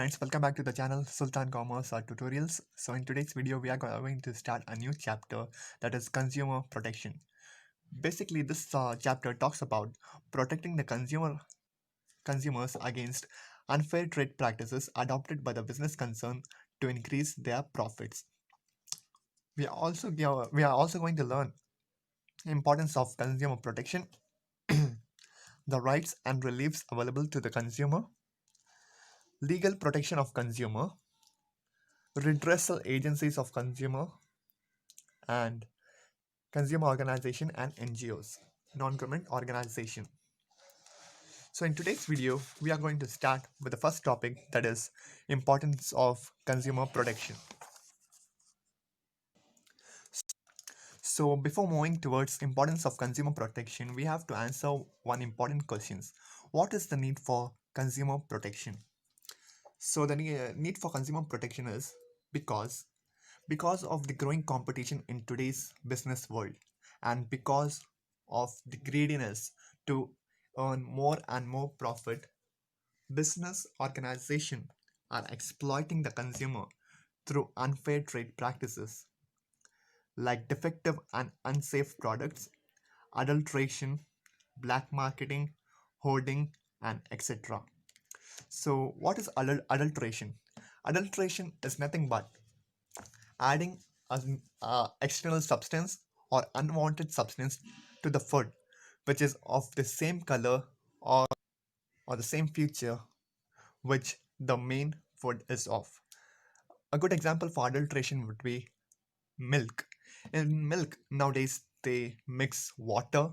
friends, welcome back to the channel Sultan Commerce Tutorials. So in today's video we are going to start a new chapter, that is consumer protection. Basically this chapter talks about protecting the consumers against unfair trade practices adopted by the business concern to increase their profits. We are also going to learn importance of consumer protection, the rights and reliefs available to the consumer, legal protection of consumer, redressal agencies of consumer, and consumer organization and NGOs, non-government organization. So in today's video, we are going to start with the first topic, that is importance of consumer protection. So before moving towards importance of consumer protection, we have to answer one important questions. What is the need for consumer protection? So the need for consumer protection is because because of the growing competition in today's business world, and because of the greediness to earn more and more profit, business organizations are exploiting the consumer through unfair trade practices like defective and unsafe products, adulteration, black marketing, hoarding, and etc. So what is adulteration? Adulteration is nothing but adding an external substance or unwanted substance to the food which is of the same color or, or the same feature which the main food is of. A good example for adulteration would be milk. In milk nowadays they mix water,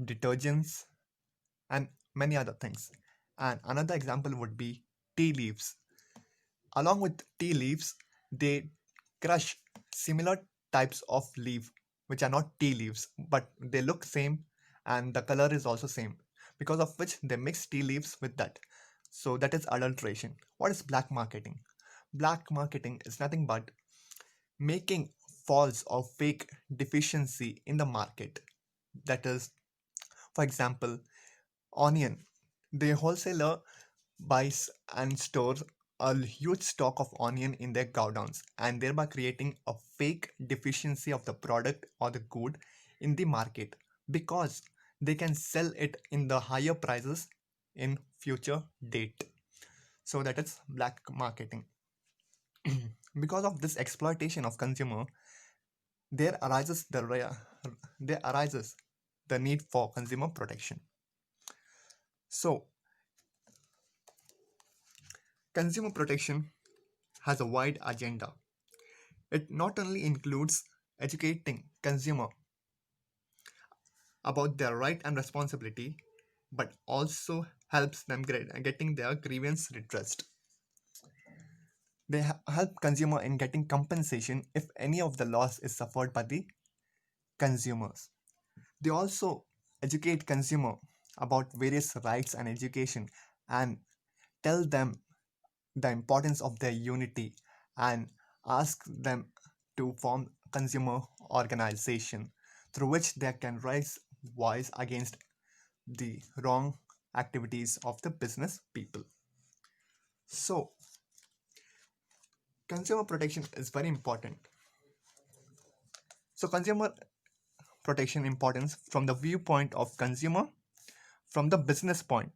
detergents, and many other things. And another example would be tea leaves. Along with tea leaves, they crush similar types of leaf which are not tea leaves but they look same and the color is also same, because of which they mix tea leaves with that. So that is adulteration. What is black marketing? Black marketing is nothing but making false or fake deficiency in the market. That is, for example, onion. The wholesaler buys and stores a huge stock of onion in their godowns and thereby creating a fake deficiency of the product or the good in the market, because they can sell it in the higher prices in future date. So that is black marketing. Because of this exploitation of consumer, there arises the need for consumer protection. So consumer protection has a wide agenda. It not only includes educating consumer about their right and responsibility, but also helps them getting their grievance redressed. They help consumer in getting compensation if any of the loss is suffered by the consumers. They also educate consumer about various rights and education, and tell them the importance of their unity, and ask them to form consumer organization through which they can raise voice against the wrong activities of the business people. So consumer protection is very important. So consumer protection importance from the viewpoint of consumer, from the business point.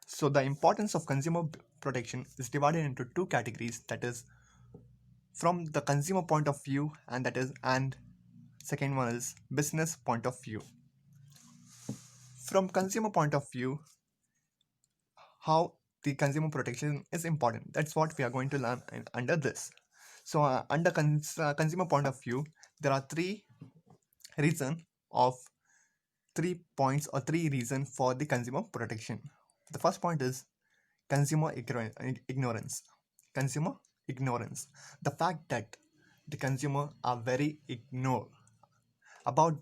So the importance of consumer protection is divided into two categories, that is from the consumer point of view, and second one is business point of view. From consumer point of view, how the consumer protection is important, that's what we are going to learn under this. So under consumer point of view, there are reason of 3 points or 3 reasons for the consumer protection. The first point is consumer ignorance. Consumer ignorance. The fact that the consumer are very ignored about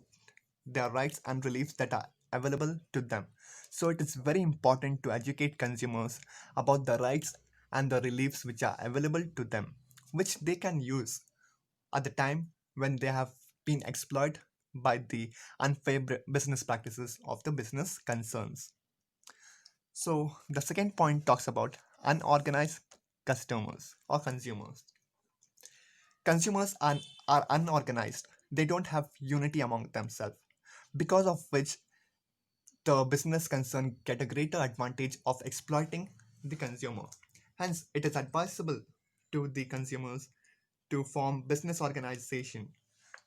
their rights and reliefs that are available to them. So it is very important to educate consumers about the rights and the reliefs which are available to them, which they can use at the time when they have been exploited by the unfair business practices of the business concerns. So the second point talks about unorganized customers or consumers. Consumers are unorganized. They don't have unity among themselves, because of which the business concern get a greater advantage of exploiting the consumer. Hence, it is advisable to the consumers to form business organization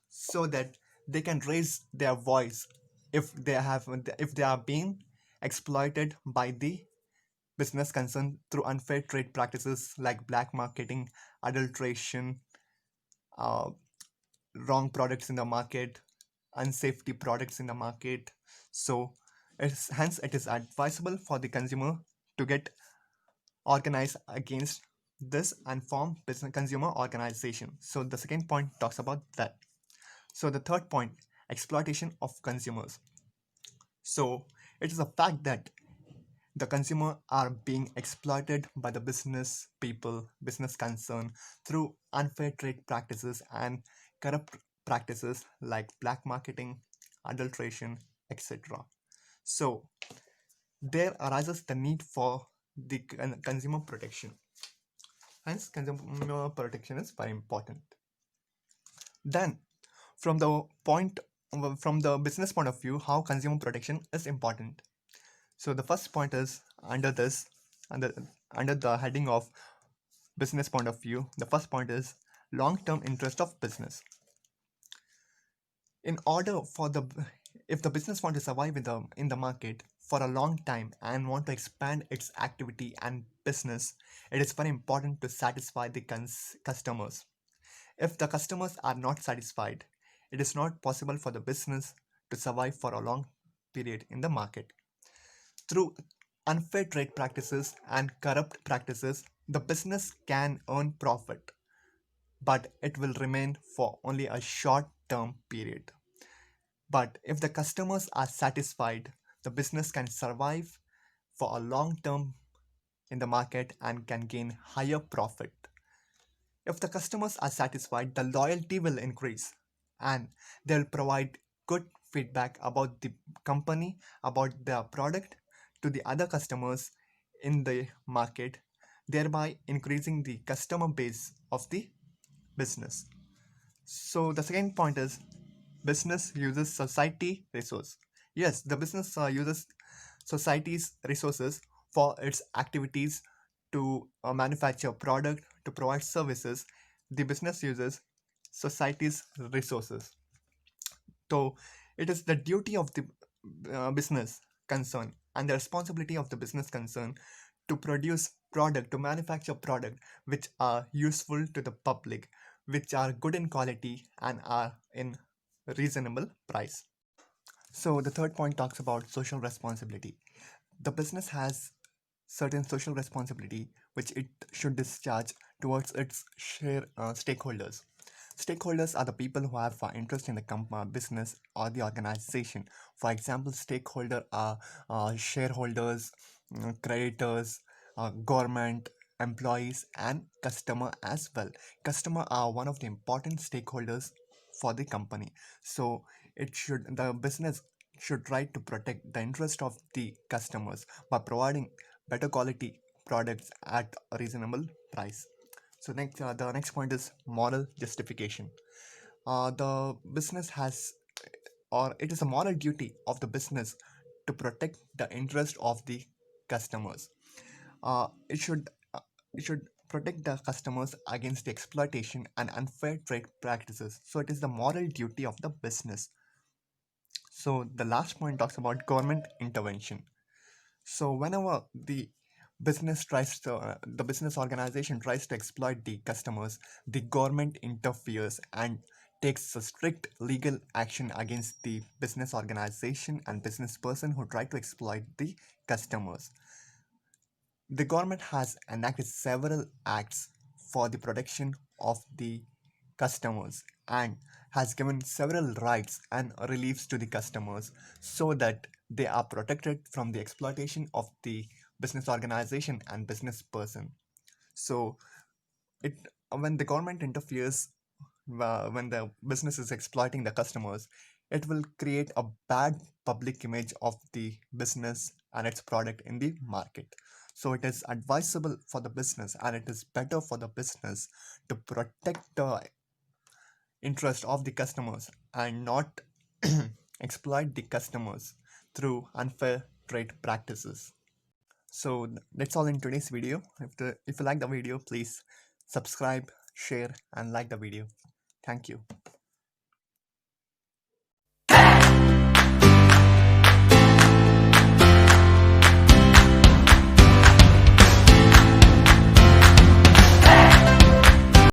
so that they can raise their voice if they are being exploited by the business concern through unfair trade practices like black marketing, adulteration, uh, wrong products in the market, unsafety products in the market. So, hence it is advisable for the consumer to get organized against this and form business consumer organization. So the second point talks about that. So the third point, exploitation of consumers. So it is a fact that the consumer are being exploited by the business people, business concern through unfair trade practices and corrupt practices like black marketing, adulteration, etc. So there arises the need for the consumer protection. Hence, consumer protection is very important. Then, from the point from the business point of view, how consumer protection is important. So the first point is under under the heading of business point of view. The first point is long-term interest of business. In order for the if the business want to survive in the market for a long time and want to expand its activity and business, it is very important to satisfy the customers. If the customers are not satisfied, it is not possible for the business to survive for a long period in the market. Through unfair trade practices and corrupt practices, the business can earn profit, but it will remain for only a short term period. But if the customers are satisfied, the business can survive for a long term in the market and can gain higher profit. If the customers are satisfied, the loyalty will increase and they'll provide good feedback about the company, about their product to the other customers in the market, thereby increasing the customer base of the business. So the second point is business uses society resource. Yes, the business uses society's resources for its activities to manufacture product, to provide services. The business uses society's resources. So it is the duty of the business concern and the responsibility of the business concern to produce product, to manufacture product which are useful to the public, which are good in quality and are in reasonable price. So the third point talks about social responsibility. The business has certain social responsibility which it should discharge towards its stakeholders. Stakeholders are the people who have interest in the business or the organization. For example, stakeholder are shareholders, creditors, government, employees, and customer as well. Customer are one of the important stakeholders for the company. So the business should try to protect the interest of the customers by providing better quality products at a reasonable price. So the next point is moral justification. The business has, or it is a moral duty of the business to protect the interest of the customers. Uh, it should uh, it should protect the customers against the exploitation and unfair trade practices. So it is the moral duty of the business. So the last point talks about government intervention. So whenever the business organization tries to exploit the customers, the government interferes and takes a strict legal action against the business organization and business person who try to exploit the customers. The government has enacted several acts for the protection of the customers and has given several rights and reliefs to the customers so that they are protected from the exploitation of the business organization and business person. So it when the government interferes, when the business is exploiting the customers, it will create a bad public image of the business and its product in the market. So it is advisable for the business and it is better for the business to protect the interest of the customers and not exploit the customers through unfair trade practices. So that's all in today's video. If you like the video, please subscribe, share, and like the video. Thank you.